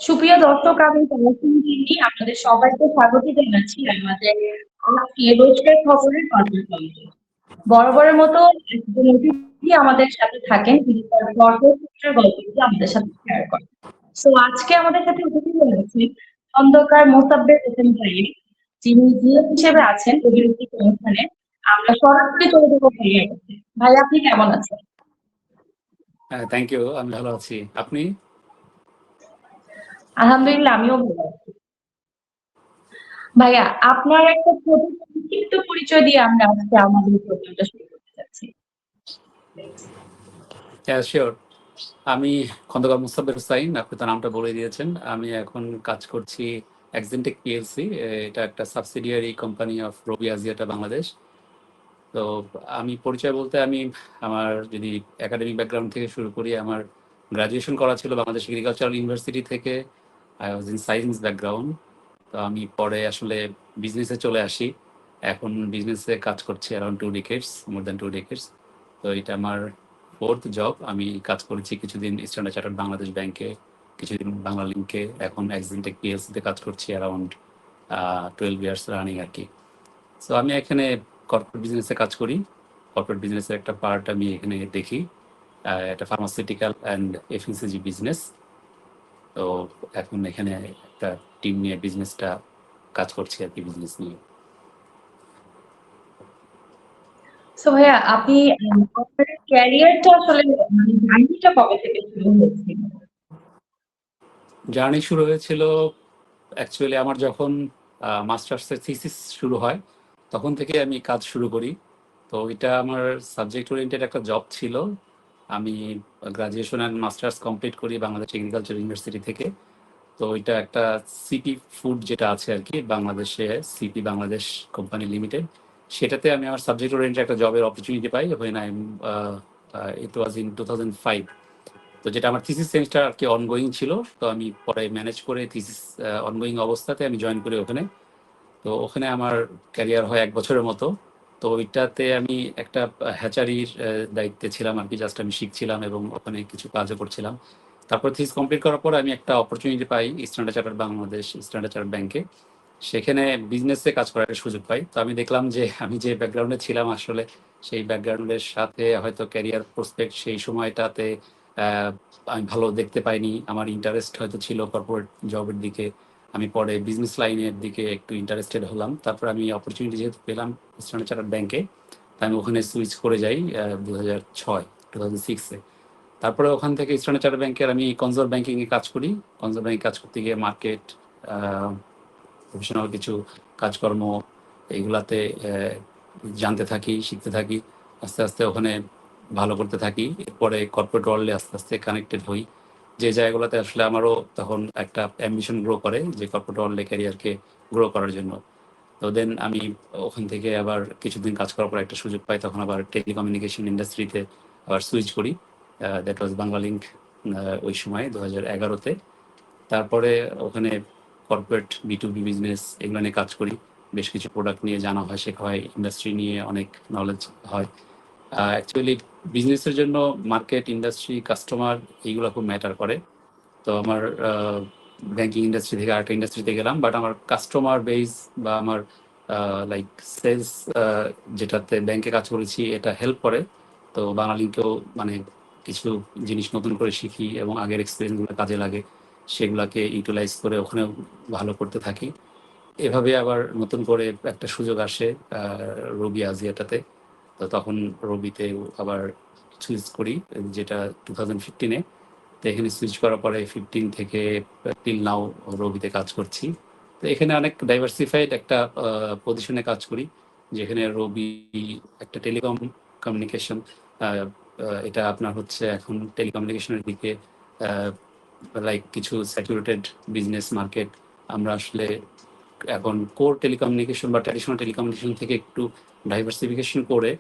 সুপ্রিয় দর্শক, আমি তনসিম তিনি আপনাদের সবাইকে স্বাগত জানাচ্ছি আমাদের আজকে রোজকার খবরের কর্মসূচিতে। বরাবরের মতো একজন অতিথি আমাদের সাথে থাকেন, তিনি তার কর্মক্ষেত্রের গল্পগুলো আমাদের সাথে শেয়ার করেন। সো আজকে আমাদের সাথে অতিথি হয়েছেন খন্দকার মোসাব্বের হোসেন ভাইয়া, যিনি জিএম হিসেবে আছেন অভিরুক্তি অনুষ্ঠানে। আমরা সরাসরি চলে যাবো ভাইয়ার কাছে। ভাই, আপনি কেমন আছেন? হ্যাঁ, থ্যাংক ইউ। আমি ভালো আছি। আপনি? আলহামদুলিল্লাহ, আমিও ভালো আছি। ভাইয়া, আপনার একটা ছোট সংক্ষিপ্ত পরিচয় দিয়ে আমরা আজকে আমাদের প্রোগ্রামটা শুরু করতে চাচ্ছি। হ্যাঁ, শিওর। আমি খন্দকার মুস্তাফিজ হুসাইন, আপনি তো নামটা বলে দিয়েছেন। আমি এখন কাজ করছি এক্সেন্টেক পিএলসি। এটা একটা subsidiary company of Robi Axiata Bangladesh. তো আমি পরিচয় বলতে আমার যদি একাডেমিক ব্যাকগ্রাউন্ড থেকে শুরু করি, আমার গ্রাজুয়েশন করা ছিল বাংলাদেশ এগ্রিকালচারাল ইউনিভার্সিটি থেকে। I was in science background. তো আমি পরে আসলে বিজনেসে চলে আসি। এখন বিজনেসে কাজ করছি অ্যারাউন্ড 2 ডিকেডস, মোর দ্যান 2 ডিকেডস। তো এটা আমার 4th জব। আমি কাজ করেছি কিছুদিন স্ট্যান্ডার্ড চার্টার্ড বাংলাদেশ ব্যাংকে, কিছুদিন বাংলা লিংকে, এখন এক্সিনটেক পিএলসিতে কাজ করছি অ্যারাউন্ড 12 ইয়ার্স রানিং আর কি। সো আমি এখানে কর্পোরেট বিজনেসে কাজ করি। কর্পোরেট বিজনেসের একটা পার্ট আমি এখানে দেখি। এটা ফার্মাসিউটিক্যাল অ্যান্ড এফএমসিজি বিজনেস। তো এখন এখানে একটা টিম নিয়ে বিজনেসটা কাজ করছি আর কি, বিজনেস নিয়ে। সো ভাইয়া, আপনি আপনার ক্যারিয়ারটা আসলে মানে জার্নিটা কবে থেকে শুরু হয়েছিল? জার্নি শুরু হয়েছিল অ্যাকচুয়ালি আমার যখন মাস্টার্সের থিসিস শুরু হয়, তখন থেকে আমি কাজ শুরু করি। তো এটা আমার সাবজেক্ট ওরিয়েন্টেড একটা জব ছিল। আমি গ্রাজুয়েশন অ্যান্ড মাস্টার্স কমপ্লিট করি বাংলাদেশ এগ্রিকালচার ইউনিভার্সিটি থেকে। তো এটা একটা সিপি ফুড যেটা আছে আর কি বাংলাদেশে, সিপি বাংলাদেশ কোম্পানি লিমিটেড, সেটাতে আমি আমার সাবজেক্ট ওরিয়েন্টেড একটা জবের অপরচুনিটি পাই। ওখানে ইট ওয়াজ ইন 2005। তো যেটা আমার থিসিস সেমিস্টার আর কি অনগোয়িং ছিল। তো আমি পরে ম্যানেজ করে থিসিস অনগোয়িং অবস্থাতে আমি জয়েন করি ওখানে। তো ওখানে আমার ক্যারিয়ার হয় 1 বছরের মতো। তো ওইটাতে আমি একটা হ্যাচারির দায়িত্বে ছিলাম আর কি, জাস্ট আমি শিখছিলাম এবং ওখানে কিছু কাজও করছিলাম। তারপর থিস কমপ্লিট করার পর আমি একটা অপরচুনিটি পাই standard chartered Bangladesh, standard chartered ব্যাংকে। সেখানে বিজনেসে কাজ করার একটা সুযোগ পাই। তো আমি দেখলাম যে আমি যে ব্যাকগ্রাউন্ডে ছিলাম আসলে সেই ব্যাকগ্রাউন্ডের সাথে হয়তো ক্যারিয়ার প্রসপেক্ট সেই সময়টাতে আহ, আমি ভালো দেখতে পাইনি। আমার ইন্টারেস্ট হয়তো ছিল কর্পোরেট জবের দিকে। আমি পরে বিজনেস লাইনের দিকে একটু ইন্টারেস্টেড হলাম। তারপর আমি অপরচুনিটি যেহেতু পেলাম স্ট্যান্ডার্ড চার্টার্ড ব্যাংকে, তাই আমি ওখানে সুইচ করে যাই 2006 তারপরে ওখান থেকে স্ট্যান্ডার্ড চার্টার্ড ব্যাংকের আমি কনজার ব্যাংকিংয়ে কাজ করি। কনজার ব্যাংকে কাজ করতে গিয়ে মার্কেট, প্রফেশনাল কিছু কাজকর্ম এইগুলাতে জানতে থাকি, শিখতে থাকি। আস্তে আস্তে ওখানে ভালো করতে থাকি। এরপরে কর্পোরেট ওয়ার্ল্ডে আস্তে আস্তে কানেক্টেড হই, যে জায়গাগুলোতে আসলে আমারও তখন একটা অ্যাম্বিশন গ্রো করে যে কর্পোরেট ওয়ার্ল্ডে ক্যারিয়ারকে গ্রো করার জন্য। তো দেন আমি ওখান থেকে আবার কিছুদিন কাজ করার পর একটা সুযোগ পাই, তখন আবার টেলিকমিউনিকেশন ইন্ডাস্ট্রিতে আবার সুইচ করি। দ্যাট ওয়াজ বাংলা লিঙ্ক ওই সময় 2011-তে। তারপরে ওখানে কর্পোরেট বি2বি বিজনেস এগুলো নিয়ে কাজ করি। বেশ কিছু প্রোডাক্ট নিয়ে জানা হয়, শেখা হয়, ইন্ডাস্ট্রি নিয়ে অনেক নলেজ হয়। অ্যাকচুয়ালি বিজনেসের জন্য মার্কেট, ইন্ডাস্ট্রি, কাস্টমার এইগুলো খুব ম্যাটার করে। তো আমার ব্যাংকিং ইন্ডাস্ট্রি থেকে আরেকটা ইন্ডাস্ট্রিতে গেলাম, বাট আমার কাস্টমার বেস বা আমার লাইক সেলস যেটাতে ব্যাংকে কাজ করেছি এটা হেল্প করে। তো বাঙালিকেও মানে কিছু জিনিস নতুন করে শিখি এবং আগের এক্সপিরিয়েন্সগুলো কাজে লাগে, সেগুলোকে ইউটিলাইজ করে ওখানেও ভালো করতে থাকি। এভাবে আবার নতুন করে একটা সুযোগ আসে রবি আজিয়াটাতে। তো তখন রবিতে আবার সুইচ করি, যেটা 2015-এ। তো এখানে সুইচ করার পরে 15 থেকে টিল নাও রবিতে কাজ করছি। তো এখানে অনেক ডাইভার্সিফাইড একটা পজিশনে কাজ করি, যেখানে রবি একটা টেলিকম কমিউনিকেশন, এটা আপনার হচ্ছে এখন টেলিকমিউনিকেশনের দিকে লাইক কিছু স্যাচুরেটেড বিজনেস মার্কেট। আমরা আসলে এখন কোর টেলিকমিউনিকেশন বা ট্র্যাডিশনাল টেলিকমিউনিকেশন থেকে একটু ডাইভার্সিফিকেশন করে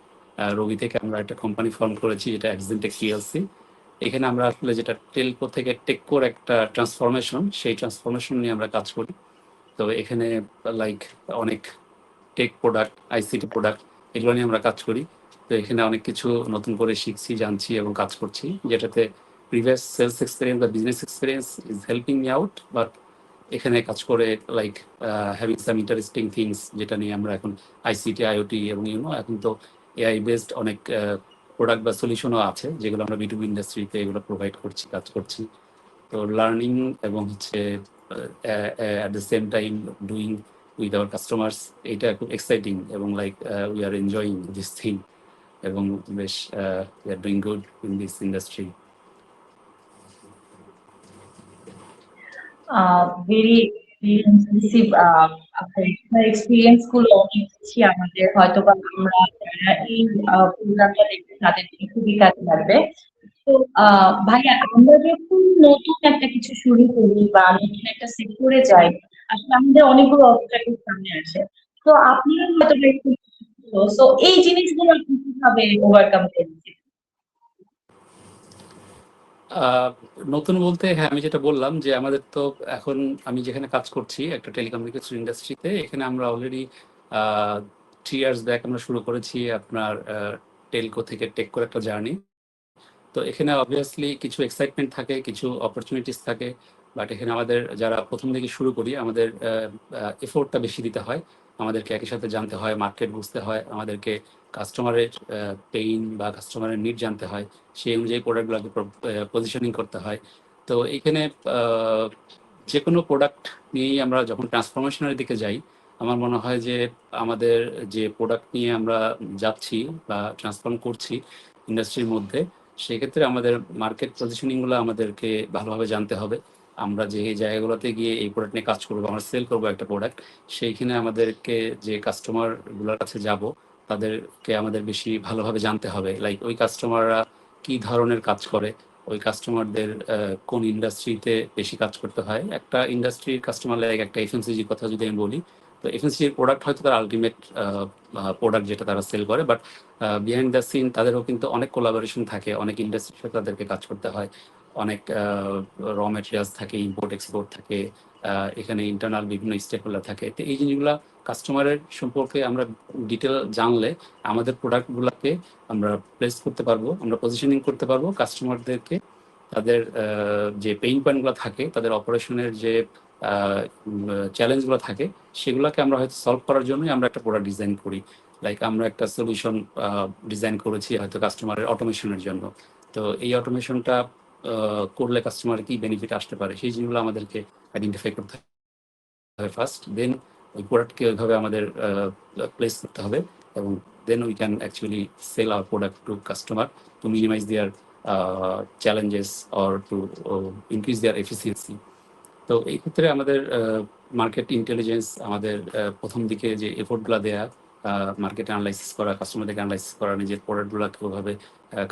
রবি থেকে আমরা একটা কোম্পানি ফর্ম করেছি, যেটা এক্সেন্টেক পিএলসি। এখানে আমরা আসলে যেটা টেলকো থেকে টেককোর একটা ট্রান্সফরমেশন, সেই ট্রান্সফরমেশন নিয়ে আমরা কাজ করি। তো এখানে লাইক অনেক টেক প্রোডাক্ট, আইসিটি প্রোডাক্ট এগুলো নিয়ে আমরা কাজ করি। তো এখানে অনেক কিছু নতুন করে শিখছি, জানছি এবং কাজ করছি, যেটাতে প্রিভিয়াস সেলস এক্সপিরিয়েন্স বা business experience is helping me out, but এখানে কাজ করে like having some interesting things, যেটা নিয়ে আমরা এখন আইসিটি, আইওটি এবং এখন তো এআই বেসড অনেক প্রোডাক্ট বা সলিউশনও আছে, যেগুলো আমরা বিটুবি ইন্ডাস্ট্রিতে এগুলো প্রোভাইড করছি, কাজ করছি। তো লার্নিং এবং হচ্ছে at the same time doing with our customers, এটা খুব এক্সাইটিং এবং like we are enjoying this thing, এবং বেশ we are doing good in this industry. Very impressive. আপনার এক্সপিরিয়েন্স গুলো অনেক বেশি আমাদের হয়তো বা আমরা যারা এই প্রোগ্রামটা দেখছি তাদের জন্য খুবই কাজে লাগবে। তো ভাইয়া, আমরা যখন নতুন একটা কিছু শুরু করি বা নতুন একটা সেক্টরে যাই, আসলে আমাদের অনেকগুলো অবস্ট্রাকল সামনে আসে। তো আপনিও হয়তো বা একটু, তো এই জিনিসগুলো আপনি কিভাবে ওভারকাম করেছেন? আহ, নতুন বলতে হ্যাঁ, আমি যেটা বললাম যে আমাদের তো এখন, আমি যেখানে কাজ করছি একটা টেলিকমিউনিকেশন ইন্ডাস্ট্রিতে, এখানে আমরা অলরেডি 3 ইয়ার্স ব্যাক আমরা শুরু করেছি আপনার টেলকো থেকে টেক করে একটা জার্নি। তো এখানে অবভিয়াসলি কিছু এক্সাইটমেন্ট থাকে, কিছু অপরচুনিটিস থাকে, বাট এখানে আমাদের যারা প্রথম থেকে শুরু করি আমাদের এফোর্টটা বেশি দিতে হয়। আমাদেরকে একই সাথে জানতে হয়, মার্কেট বুঝতে হয়, আমাদেরকে কাস্টমারের পেইন বা কাস্টমারের নিড জানতে হয়, সেই অনুযায়ী প্রোডাক্টগুলোকে পজিশনিং করতে হয়। তো এখানে আহ, যে কোনো প্রোডাক্ট নিয়েই আমরা যখন ট্রান্সফরমেশনের দিকে যাই, আমার মনে হয় যে আমাদের যে প্রোডাক্ট নিয়ে আমরা যাচ্ছি বা ট্রান্সফর্ম করছি ইন্ডাস্ট্রির মধ্যে, সেক্ষেত্রে আমাদের মার্কেট পজিশনিংগুলো আমাদেরকে ভালোভাবে জানতে হবে। আমরা যে এই জায়গাগুলোতে গিয়ে এই প্রোডাক্ট নিয়ে কাজ করবো, আমরা সেল করবো একটা প্রোডাক্ট, সেইখানে আমাদেরকে যে কাস্টমারগুলোর কাছে যাব, তাদেরকে আমাদের বেশি ভালোভাবে জানতে হবে। লাইক ওই কাস্টমাররা কি ধরনের কাজ করে, ওই কাস্টমারদের কোন ইন্ডাস্ট্রিতে বেশি কাজ করতে হয়। একটা ইন্ডাস্ট্রির কাস্টমার, লাইক একটা এফএমসিজির কথা যদি আমি বলি, তো এফএমসিজির প্রোডাক্ট হয়তো তার আলটিমেট প্রোডাক্ট যেটা তারা সেল করে, বাট বিহাইন্ড দ্য সিন তাদেরও কিন্তু অনেক কোলাবোরেশন থাকে, অনেক ইন্ডাস্ট্রির সাথে তাদেরকে কাজ করতে হয়, অনেক র মেটেরিয়ালস থাকে, ইম্পোর্ট এক্সপোর্ট থাকে, এখানে ইন্টারনাল বিভিন্ন স্টেক হোল্ডার থাকে। তো এই জিনিসগুলা কাস্টমারের সম্পর্কে আমরা ডিটেল জানলে আমাদের প্রোডাক্টগুলোকে আমরা প্লেস করতে পারবো, আমরা পজিশনিং করতে পারবো কাস্টমারদেরকে। তাদের যে পেইন পয়েন্টগুলো থাকে, তাদের অপারেশনের যে চ্যালেঞ্জগুলো থাকে, সেগুলোকে আমরা হয়তো সলভ করার জন্যই আমরা একটা প্রোডাক্ট ডিজাইন করি। লাইক আমরা একটা সলিউশন ডিজাইন করেছি হয়তো কাস্টমারের অটোমেশনের জন্য। তো এই অটোমেশনটা করলে কাস্টমারের কি বেনিফিট আসতে পারে, সেই জিনিসগুলো আমাদেরকে আইডেন্টিফাই করতে হবে ফার্স্ট, দেন ওই প্রোডাক্টকে ওইভাবে আমাদের প্লেস করতে হবে, এবং then we can actually sell our product to customer to minimize their challenges or to increase their efficiency. তো এই ক্ষেত্রে আমাদের মার্কেট ইন্টেলিজেন্স, আমাদের প্রথম দিকে যে এফোর্টগুলো দেয়া, মার্কেট অ্যানালাইসিস করা, কাস্টমারদেরকে অ্যানালাইসিস করা, নিজের প্রোডাক্টগুলোকে ওভাবে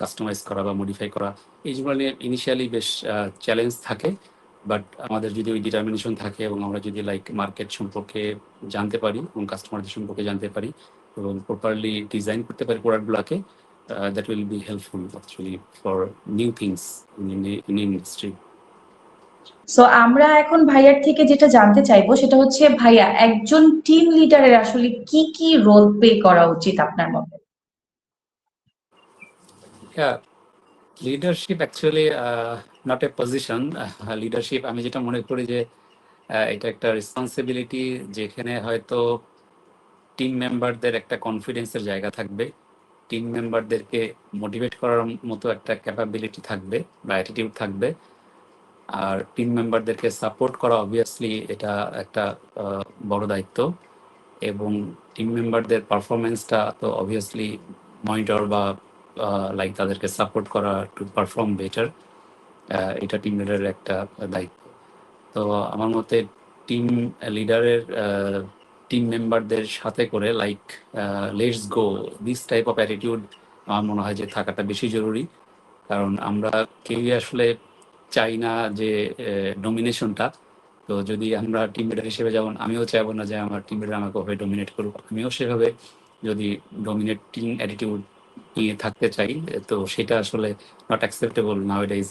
কাস্টমাইজ করা বা মডিফাই করা, এই যেগুলো নিয়ে ইনিশিয়ালি বেশ চ্যালেঞ্জ থাকে। বাট আমাদের যদি ওই ডিটারমিনেশন থাকে এবং আমরা যদি লাইক মার্কেট সম্পর্কে জানতে পারি এবং কাস্টমারদের সম্পর্কে জানতে পারি এবং প্রপারলি ডিজাইন করতে পারি প্রোডাক্টগুলোকে, that will be helpful actually for new things in industry. So আমরা এখন ভাইয়ার থেকে যেটা জানতে চাইবো সেটা হচ্ছে, ভাইয়া একজন টিম লিডারের আসলে কি কি রোল প্লে করা উচিত আপনার মতে? হ্যাঁ, leadership actually not a position. Leadership আমি যেটা মনে করি যে এটা একটা রেসপন্সিবিলিটি, যেখানে হয়তো টিম মেম্বারদের একটা কনফিডেন্সের জায়গা থাকবে, টিম মেম্বারদেরকে মোটিভেট করার মতো একটা ক্যাপাবিলিটি থাকবে বা অ্যাটিটিউড থাকবে, আর টিম মেম্বারদেরকে সাপোর্ট করা অবভিয়াসলি এটা একটা বড় দায়িত্ব, এবং টিম মেম্বারদের পারফরমেন্সটা তো অবভিয়াসলি মনিটর বা লাইক তাদেরকে সাপোর্ট করা টু পারফর্ম বেটার, এটা টিম লিডারের একটা দায়িত্ব। তো আমার মতে টিম লিডারের টিম মেম্বারদের সাথে করে like let's go, this type of attitude আমার মনে হয় যে থাকাটা বেশি জরুরি। কারণ আমরা কেউই আসলে চাই না যে ডমিনেশনটা। তো যদি আমরা টিম লিডার হিসেবে, যেমন আমিও চাইবো না যে আমার টিম লিডার আমাকে ওভাবে ডমিনেট করুক, আমিও সেভাবে যদি ডমিনেটিং অ্যাটিটিউড নিয়ে থাকতে চাই, তো সেটা আসলে নট অ্যাকসেপ্টেবল নাওয়াডেজ।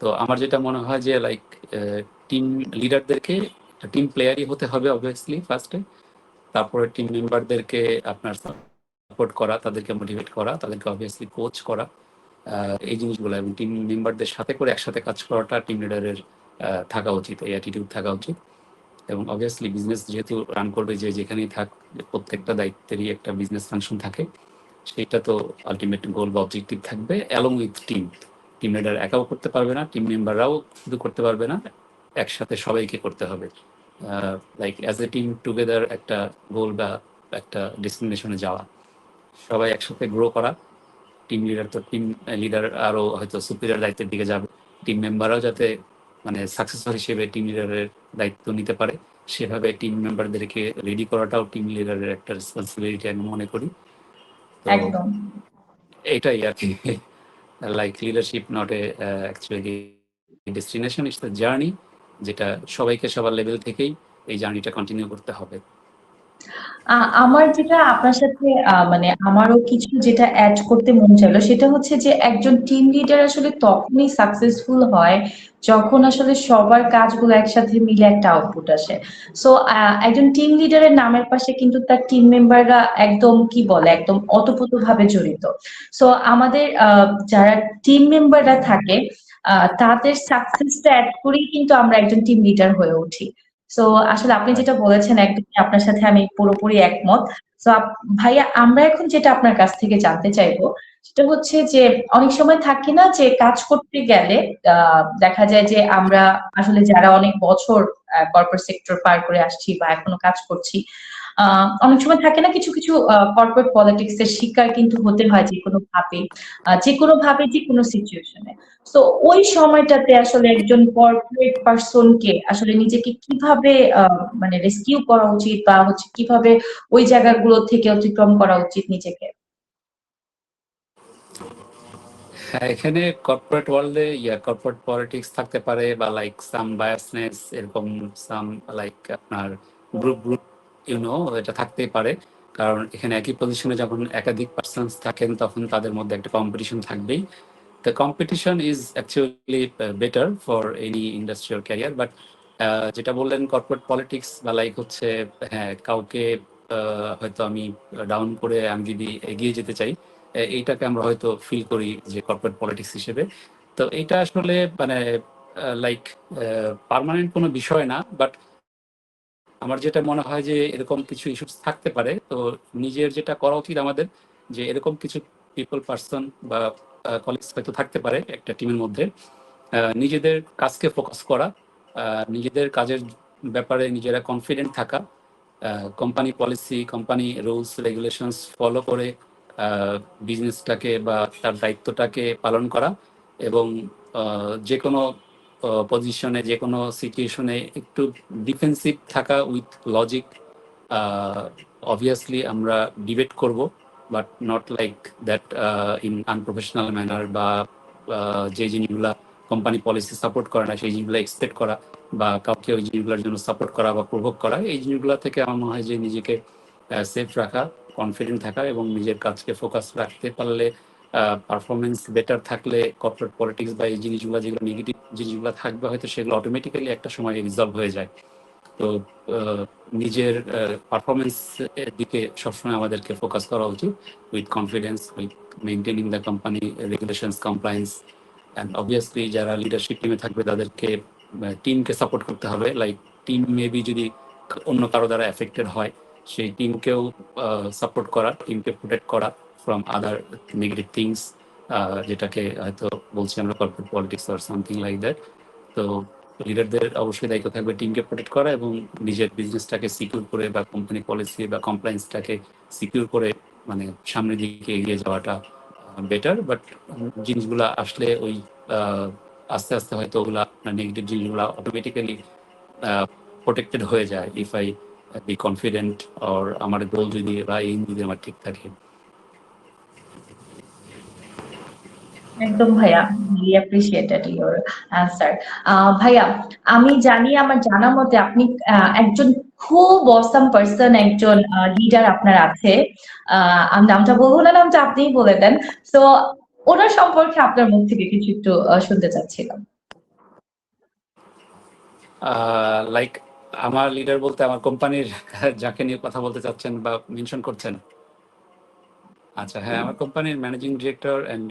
তো আমার যেটা মনে হয় যে লাইক টিম লিডারদেরকে টিম প্লেয়ারই হতে হবে অবভিয়াসলি ফার্স্টে, তারপরে টিম মেম্বারদেরকে আপনার সাপোর্ট করা, তাদেরকে মোটিভেট করা, তাদেরকে অবভিয়াসলি কোচ করা, এই জিনিসগুলো এবং টিম মেম্বারদের সাথে করে একসাথে কাজ করাটা টিম লিডারের থাকা উচিত, এই অ্যাটিটিউড থাকা উচিত। এবং অবভিয়াসলি বিজনেস যেহেতু রান করবে যে যেখানেই থাক, প্রত্যেকটা দায়িত্বেরই একটা বিজনেস ফাংশন থাকে, সেইটা তো আলটিমেট গোল বা অবজেক্টিভ থাকবে along with team. Team leader একাও করতে পারবে না, টিম মেম্বাররাও শুধু করতে পারবে না, একসাথে সবাইকে করতে হবে। Like as a team together একটা গোল বা একটা ডেস্টিনেশনে যাওয়া, সবাই একসাথে গ্রো করা। টিম লিডার তো টিম লিডার আরো হয়তো সুপিরিয়র দায়িত্বের দিকে যাবে, টিম মেম্বাররাও যাতে মানে সাকসেসর হিসেবে টিম লিডারের দায়িত্ব নিতে পারে, সেভাবে টিম মেম্বারদেরকে রেডি করাটাও টিম লিডারের একটা রেসপন্সিবিলিটি আমি মনে করি। তো একদম। এইটাই আর কি, like leadership not a actually destination, it's the journey, যেটা সবাইকে সবার লেভেল থেকেই এই জার্নিটা কন্টিনিউ করতে হবে। আমার যেটা আপনার সাথে মানে আমারও কিছু যেটা অ্যাড করতে মন চাইলো সেটা হচ্ছে যে একজন টিম লিডার আসলে তখনই সাকসেসফুল হয় যখন আসলে সবার কাজগুলো একসাথে মিলে একটা আউটপুট আসে। সো একজন টিম লিডারের নামের পাশে কিন্তু তার টিম মেম্বাররা একদম কি বলে একদম ওতপ্রোতভাবে জড়িত। সো আমাদের যারা টিম মেম্বাররা থাকে তাদের সাকসেসটা অ্যাড করেই কিন্তু আমরা একজন টিম লিডার হয়ে উঠি। সো আসলে আপনি যেটা বলেছেন একদমই আপনার সাথে আমি পুরোপুরি একমত। তো ভাইয়া আমরা এখন যেটা আপনার কাছ থেকে জানতে চাইবো সেটা হচ্ছে যে অনেক সময় থাকে না যে কাজ করতে গেলে দেখা যায় যে আমরা আসলে যারা অনেক বছর কর্পোরেট সেক্টর পার করে আসছি বা এখনো কাজ করছি, অনেক সময় থাকে না কিছু কিছু কর্পোরেট পলিটিক্স এর শিকার কিন্তু হতে হয় যে কোনো ভাবে যে কোনো সিচুয়েশনে। তো ওই সময়টাতে আসলে একজন কর্পোরেট পারসন কে আসলে নিজেকে কিভাবে মানে রেস্কিউ করা উচিত বা হচ্ছে কিভাবে ওই জায়গাগুলো থেকে অতিক্রম করা উচিত নিজেকে? হ্যাঁ, এখানে কর্পোরেট ওয়ার্ল্ডে কর্পোরেট পলিটিক্স থাকতে পারে বা লাইক সাম বায়াসনেস, এরকম সাম লাইক আপনার গ্রুপ গ্রুপ এটা থাকতেই পারে। কারণ এখানে একই পজিশনে যখন একাধিক পার্সনস থাকেন তখন তাদের মধ্যে একটা কম্পিটিশন থাকবেই। The competition is actually better for any industrial career, but যেটা বললেন কর্পোরেট পলিটিক্স বা লাইক হচ্ছে, হ্যাঁ কাউকে হয়তো আমি ডাউন করে আমি যদি এগিয়ে যেতে চাই, এইটাকে আমরা হয়তো ফিল করি যে কর্পোরেট পলিটিক্স হিসেবে। তো এটা আসলে মানে লাইক পার্মানেন্ট কোনো বিষয় না, বাট আমার যেটা মনে হয় যে এরকম কিছু ইস্যুস থাকতে পারে। তো নিজের যেটা করা উচিত আমাদের, যে এরকম কিছু পিপল পার্সন বা কলিগস হয়তো থাকতে পারে একটা টিমের মধ্যে, নিজেদের কাজকে ফোকাস করা, নিজেদের কাজের ব্যাপারে নিজেরা কনফিডেন্ট থাকা, company policy company rules regulations follow করে বিজনেসটাকে বা তার দায়িত্বটাকে পালন করা, এবং যে কোনো পজিশনে যে কোনো সিচুয়েশনে একটু ডিফেন্সিভ থাকা উইথ লজিক। অবভিয়াসলি আমরা ডিবেট করব, but not like that in unprofessional manner, বা যে জিনিসগুলা কোম্পানি পলিসি সাপোর্ট করে না সেই জিনিসগুলো এক্সপেক্ট করা, বা কাউকে ওই জিনিসগুলোর জন্য সাপোর্ট করা বা প্রভোগ করা, এই জিনিসগুলো থেকে আমার মনে হয় যে নিজেকে সেফ রাখা, কনফিডেন্ট থাকা এবং নিজের কাজকে ফোকাস রাখতে পারলে, পারফরমেন্স বেটার থাকলে কর্পোরেট পলিটিক্স বা এই জিনিসগুলো যেগুলো নেগেটিভ জিনিসগুলো থাকবে হয়তো সেগুলো অটোমেটিক্যালি একটা সময় রিজলভ হয়ে যায়। তো নিজের পারফরমেন্স এর দিকে সবসময় আমাদেরকে ফোকাস করা উচিত, with confidence, with maintaining the company regulations compliance. And obviously যারা লিডারশিপ টিমে থাকবে তাদেরকে টিমকে সাপোর্ট করতে হবে। লাইক টিম মেবি যদি অন্য কারো দ্বারা এফেক্টেড হয়, সেই টিমকেও সাপোর্ট করা, টিমকে প্রোটেক্ট করা ফ্রম আদার নেগেটিভ থিংস, যেটাকে হয়তো বলছি আমরা corporate politics or something like that. তো লিডারদের অবশ্যই দায়িত্ব থাকবে টিমকে প্রোটেক্ট করা এবং নিজের বিজনেসটাকে সিকিউর করে বা কোম্পানি পলিসি বা কমপ্লায়েন্সটাকে সিকিউর করে মানে সামনের দিকে এগিয়ে যাওয়াটা বেটার। বাট জিনিসগুলো আসলে ওই আস্তে আস্তে হয়তো ওগুলা নেগেটিভ জিনিসগুলো অটোমেটিক্যালি প্রোটেক্টেড হয়ে যায় if I be confident, or আমার গোল যদি বা এইম যদি আমার ঠিক থাকে। একদম ভাইয়া, রিয়েলি অ্যাপ্রিসিয়েটেড ইওর অ্যান্সার। ভাইয়া, আমি জানি আমার জানা মতে আপনি একজন খুব অসাম পার্সন, একজন লিডার আপনার আছে। আমি নামটা বলবো না, নামটা আপনিই বলে দেন। তো ওনার সম্পর্কে আপনার মুখ থেকে কিছু একটু শুনতে চাচ্ছিলাম। লাইক আমার লিডার বলতে আমার কোম্পানির যাকে নিয়ে কথা বলতে চাচ্ছেন বা মেনশন করছেন? আচ্ছা, হ্যাঁ, আমার কোম্পানির managing director and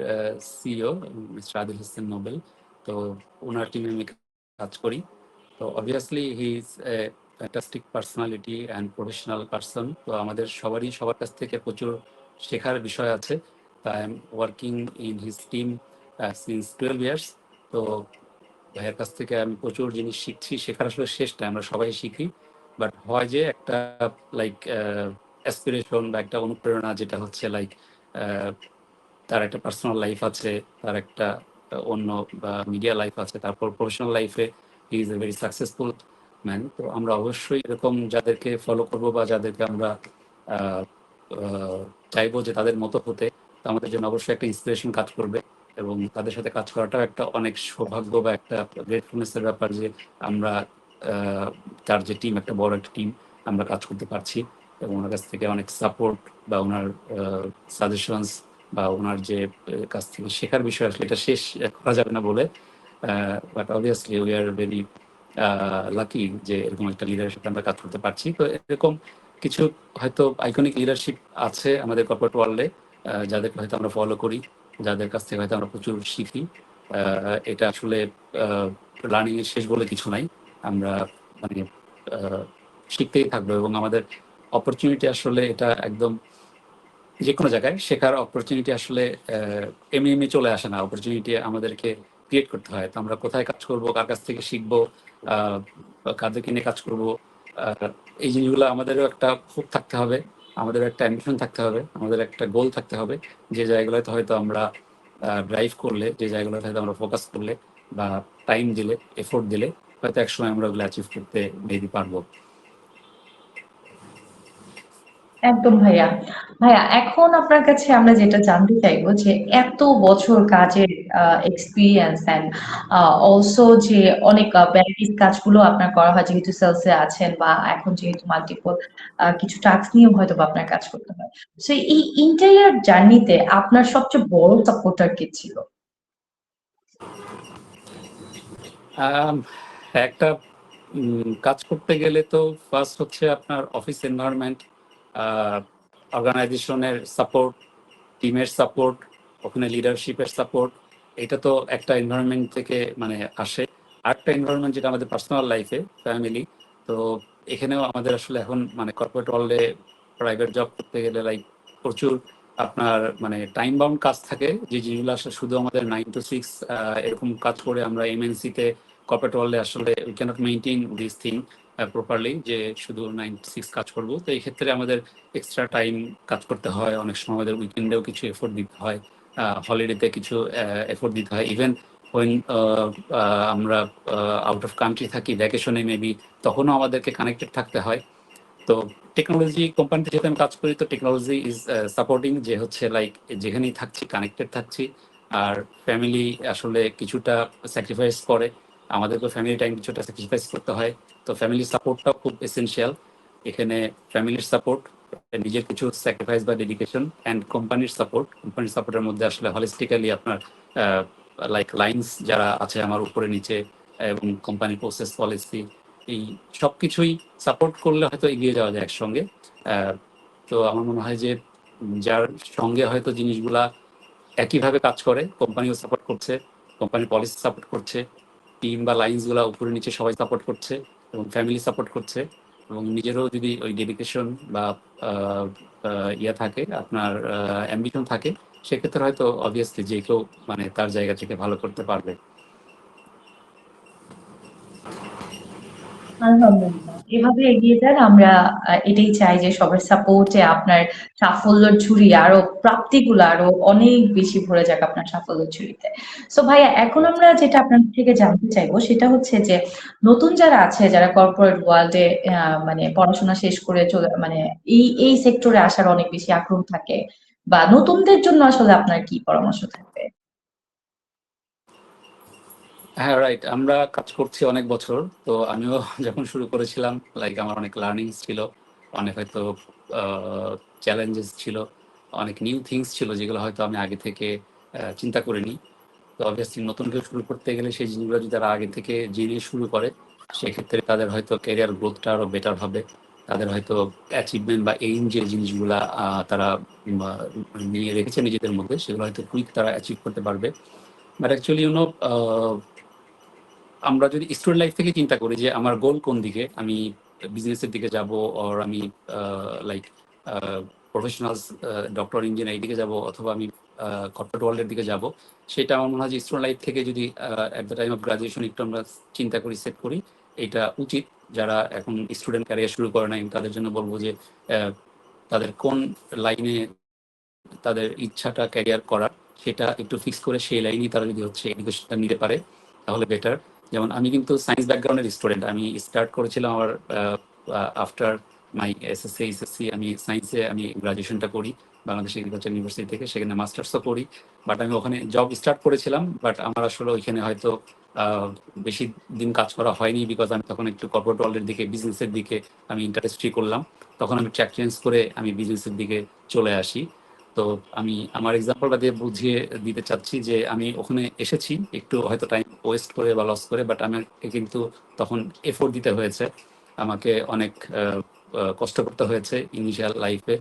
CEO mister Adil Hossain Nobel. তো ওনার টিমে আমি কাজ করি। তো obviously he is a fantastic personality and professional person. তো আমাদের সবার কাছ থেকে প্রচুর শেখার বিষয় আছে। I am working in his team since 12 years. তো ভাইয়ের কাছ থেকে আমি প্রচুর জিনিস শিখছি। শেখার আসলে শেষ নাই, আমরা সবাই শিখি। বাট হয় যে একটা লাইক অ্যাসপিরেশন বা একটা অনুপ্রেরণা, যেটা হচ্ছে লাইক তার একটা পার্সোনাল লাইফ আছে, তার একটা অন্য বা মিডিয়া লাইফ আছে, তারপর প্রফেশনাল লাইফে he is a very successful man. তো আমরা অবশ্যই এরকম যাদেরকে ফলো করব বা যাদেরকে আমরা আহ, আহ, চাইবো যে তাদের মতো হতে, তো আমাদের জন্য অবশ্যই একটা ইন্সপিরেশন কাজ করবে। এবং তাদের সাথে কাজ করাটাও একটা অনেক সৌভাগ্য বা একটা গ্রেটফুলনেসের ব্যাপার যে আমরা আহ, তার যে টিম, একটা বড় একটা টিম, আমরা কাজ করতে পারছি। এবং ওনার কাছ থেকে অনেক সাপোর্ট বা ওনার সাজেশনস বা ওনার যে কাছ থেকে শেখার বিষয় আসলে এটা শেষ করা যাবে না বলে। But obviously we are very lucky যে এরকম একটা লিডারের সাথে আমরা কাজ করতে পারছি। তো এরকম কিছু হয়তো আইকনিক লিডারশিপ আছে আমাদের কর্পোরেট ওয়ার্ল্ডে, যাদেরকে হয়তো আমরা ফলো করি, যাদের কাছ থেকে হয়তো আমরা প্রচুর শিখি। এটা আসলে লার্নিং এর শেষ বলে কিছু নাই। আমরা মানে আহ, শিখতেই থাকবো এবং আমাদের অপরচুনিটি আসলে এটা একদম যে কোনো জায়গায় শেখার অপরচুনিটি আসলে এমনি এমনি চলে আসে না। অপরচুনিটি আমাদেরকে ক্রিয়েট করতে হয়। তো আমরা কোথায় কাজ করব, কার কাছ থেকে শিখবো, আহ, কাদেরকে নিয়ে কাজ করব, আহ, এই জিনিসগুলো আমাদেরও একটা হোপ থাকতে হবে, আমাদের একটা অ্যাম্বিশন থাকতে হবে, আমাদের একটা গোল থাকতে হবে। যে জায়গাগুলোতে হয়তো আমরা ড্রাইভ করলে, যে জায়গাগুলোতে হয়তো আমরা ফোকাস করলে বা টাইম দিলে, এফোর্ট দিলে, হয়তো একসময় আমরা ওগুলো অ্যাচিভ করতে মেবি পারবো। একদম ভাইয়া। ভাইয়া, এখন আপনার কাছে আমরা যেটা জানতে চাইবো যে এত বছর কাজের এক্সপিরিয়েন্স এন্ড অলসো যে অনেক ব্যাংকিং কাজগুলো আপনার করা হয়, যেহেতু সেলসে আছেন বা এখন যেহেতু মাল্টিপল কিছু টাস্ক নিয়েও হয়তো বা আপনার কাজ করতে হয়। সো এই ইন্টারিয়ার জার্নিতে আপনার সবচেয়ে বড় সাপোর্টার কে ছিল? আম, একটা কাজ করতে গেলে তো ফার্স্ট হচ্ছে আপনার অফিস এনভায়রনমেন্ট, অর্গানাইজেশনের সাপোর্ট, টিমের সাপোর্ট, ওখানে লিডারশিপের সাপোর্ট। এটা তো একটা এনভায়রনমেন্ট থেকে মানে আসে। আরেকটা এনভায়রনমেন্ট যেটা আমাদের পার্সোনাল লাইফে, ফ্যামিলি। তো এখানেও আমাদের আসলে এখন মানে কর্পোরেট ওয়ার্ল্ডে প্রাইভেট জব করতে গেলে লাইক প্রচুর আপনার মানে টাইম বাউন্ড কাজ থাকে, যে জিনিসগুলো আসলে শুধু আমাদের 9 to 6 এরকম কাজ করে আমরা এমএনসিতে, কর্পোরেট ওয়ার্ল্ডে আসলে we can't maintain this thing properly, যে শুধু 9 to 6 কাজ করবো। তো এই ক্ষেত্রে আমাদের এক্সট্রা টাইম কাজ করতে হয়, অনেক সময় আমাদের উইকেন্ডেও কিছু এফোর্ট দিতে হয়, হলিডেতে কিছু এফোর্ট দিতে হয়। ইভেন ওয়েন আমরা আউট অফ কান্ট্রি থাকি ভ্যাকেশনে মেবি, তখনও আমাদেরকে কানেক্টেড থাকতে হয়। তো টেকনোলজি কোম্পানিতে যেহেতু আমি কাজ করি, তো টেকনোলজি ইজ সাপোর্টিং, যে হচ্ছে লাইক যেখানেই থাকছি কানেক্টেড থাকছি। আর ফ্যামিলি আসলে কিছুটা স্যাক্রিফাইস করে, আমাদেরকে ফ্যামিলি টাইম কিছুটা স্যাক্রিফাইস করতে হয়। তো ফ্যামিলি সাপোর্টটাও খুব এসেনশিয়াল এখানে। ফ্যামিলির সাপোর্ট, নিজের কিছু স্যাক্রিফাইস বা ডেডিকেশন, অ্যান্ড কোম্পানির সাপোর্টের মধ্যে আসলে হলিস্টিক্যালি আপনার লাইক লাইন্স যারা আছে আমার উপরে নিচে, এবং কোম্পানির প্রসেস পলিসি, এই সবকিছুই সাপোর্ট করলে হয়তো এগিয়ে যাওয়া যায় একসঙ্গে। আহ, তো আমার মনে হয় যে যার সঙ্গে হয়তো জিনিসগুলা একইভাবে কাজ করে, কোম্পানিও সাপোর্ট করছে, কোম্পানির পলিসি সাপোর্ট করছে, টিম বা লাইন্স গুলা উপরে নিচে সবাই সাপোর্ট করছে, এবং ফ্যামিলি সাপোর্ট করছে, এবং নিজেরও যদি ওই ডেডিকেশন বা আহ, ইয়ে থাকে, আপনার অ্যাম্বিশন থাকে, সেক্ষেত্রে হয়তো অবভিয়াসলি যে কেউ মানে তার জায়গা থেকে ভালো করতে পারবে। আলহামদুলিল্লাহ, এভাবে এগিয়ে যান। আমরা এটাই চাই যে সবার সাপোর্টে আপনার সাফল্যের ঝুড়ি আরো, প্রাপ্তিগুলো আরো অনেক বেশি ভরে যাক আপনার সাফল্যের ঝুড়িতে। সো ভাইয়া, এখন আমরা যেটা আপনার থেকে জানতে চাইবো সেটা হচ্ছে যে নতুন যারা আছে, যারা কর্পোরেট ওয়ার্ল্ডে মানে পড়াশোনা শেষ করে চলে, মানে এই সেক্টরে আসার অনেক বেশি আগ্রহ থাকে, বা নতুনদের জন্য আসলে আপনার কি পরামর্শ থাকবে? হ্যাঁ, রাইট। আমরা কাজ করছি অনেক বছর। তো আমিও যখন শুরু করেছিলাম লাইক আমার অনেক লার্নিংস ছিল, অনেক হয়তো চ্যালেঞ্জেস ছিল, অনেক নিউ থিংস ছিল যেগুলো হয়তো আমি আগে থেকে চিন্তা করিনি। তো অবভিয়াসলি নতুন কেউ শুরু করতে গেলে সেই জিনিসগুলো যদি তারা আগে থেকে জেনে শুরু করে, সেক্ষেত্রে তাদের হয়তো ক্যারিয়ার গ্রোথটা আরও বেটার হবে। তাদের হয়তো অ্যাচিভমেন্ট বা এইম যে জিনিসগুলা তারা নিয়ে রেখেছে নিজেদের মধ্যে, সেগুলো হয়তো কুইক তারা অ্যাচিভ করতে পারবে। বাট অ্যাকচুয়ালি আমরা যদি স্টুডেন্ট লাইফ থেকে চিন্তা করি যে আমার গোল কোন দিকে, আমি বিজনেসের দিকে যাব, অর আমি লাইক প্রফেশনালস ডক্টর ইঞ্জিনিয়ার এই দিকে যাব, অথবা আমি কর্পোরেট ওয়ার্ল্ডের দিকে যাব, সেটা আমার মনে হয় যে স্টুডেন্ট লাইফ থেকে যদি at the time of graduation একটু আমরা চিন্তা করি, সেট করি, এটা উচিত। যারা এখন স্টুডেন্ট ক্যারিয়ার শুরু করে নাই তাদের জন্য বলবো যে তাদের কোন লাইনে তাদের ইচ্ছাটা ক্যারিয়ার করার, সেটা একটু ফিক্স করে সেই লাইনেই তারা যদি হচ্ছে এডুকেশনটা নিতে পারে তাহলে বেটার। যেমন আমি কিন্তু সায়েন্স ব্যাকগ্রাউন্ডের স্টুডেন্ট, আমি স্টার্ট করেছিলাম আমার আফটার মাই এসএসসি এইচএসসি আমি সায়েন্সে আমি গ্রাজুয়েশনটা করি বাংলাদেশ এগ্রিকালচার ইউনিভার্সিটি থেকে, সেখানে মাস্টার্সও করি। বাট আমি ওখানে জব স্টার্ট করেছিলাম, বাট আমার আসলে ওইখানে হয়তো বেশি দিন কাজ করা হয়নি, বিকজ আমি তখন একটু কর্পোরেট ওয়ার্ল্ডের দিকে, বিজনেসের দিকে আমি ইন্টারেস্ট করলাম। তখন আমি ট্র্যাক চেঞ্জ করে আমি বিজনেসের দিকে চলে আসি। তো আমি আমার এক্সাম্পলটা দিয়ে বুঝিয়ে দিতে চাচ্ছি যে আমি ওখানে এসেছি একটু হয়তো টাইম ওয়েস্ট করে বা লস করে, বাট আমাকে কিন্তু তখন এফোর্ট দিতে হয়েছে, আমাকে অনেক কষ্ট করতে হয়েছে ইনিশিয়াল লাইফে।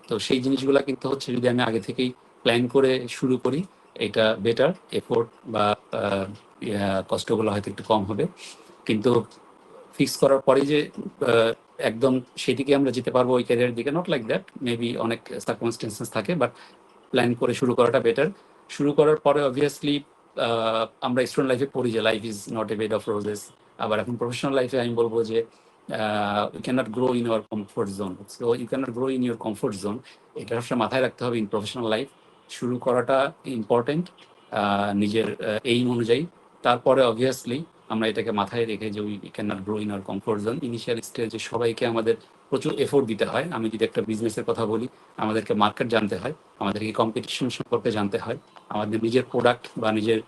তো সেই জিনিসগুলো কিন্তু হচ্ছে যদি আমি আগে থেকেই প্ল্যান করে শুরু করি, এটা বেটার। এফোর্ট বা কষ্টগুলো হয়তো একটু কম হবে, কিন্তু ফিক্স করার পরে যে একদম সেদিকে আমরা যেতে পারবো ওই ক্যারিয়ারের দিকে, নট লাইক দ্যাট, মেবি অনেক সার্কামস্টেন্সেস থাকে, বাট প্ল্যান করে শুরু করাটা বেটার। শুরু করার পরে অবভিয়াসলি আমরা স্টুডেন্ট লাইফে পড়ি যে life is not a bed of roses. আবার এখন প্রফেশনাল লাইফে আমি বলবো যে you can't grow in your comfort zone, so you can't grow in your comfort zone, এটা সবসময় মাথায় রাখতে হবে। ইন প্রফেশনাল লাইফ শুরু করাটা ইম্পর্টেন্ট নিজের এইম অনুযায়ী। তারপরে অবভিয়াসলি আমরা এটাকে মাথায় রেখে যে we can not grow in our comfort zone. Initial স্টেজে সবাইকে আমাদের প্রচুর এফোর্ট দিতে হয়। আমি যদি একটা বিজনেসের কথা বলি, আমাদেরকে মার্কেট জানতে হয়, আমাদেরকে কম্পিটিশন সম্পর্কে জানতে হয়, আমাদের নিজের প্রোডাক্ট বা নিজের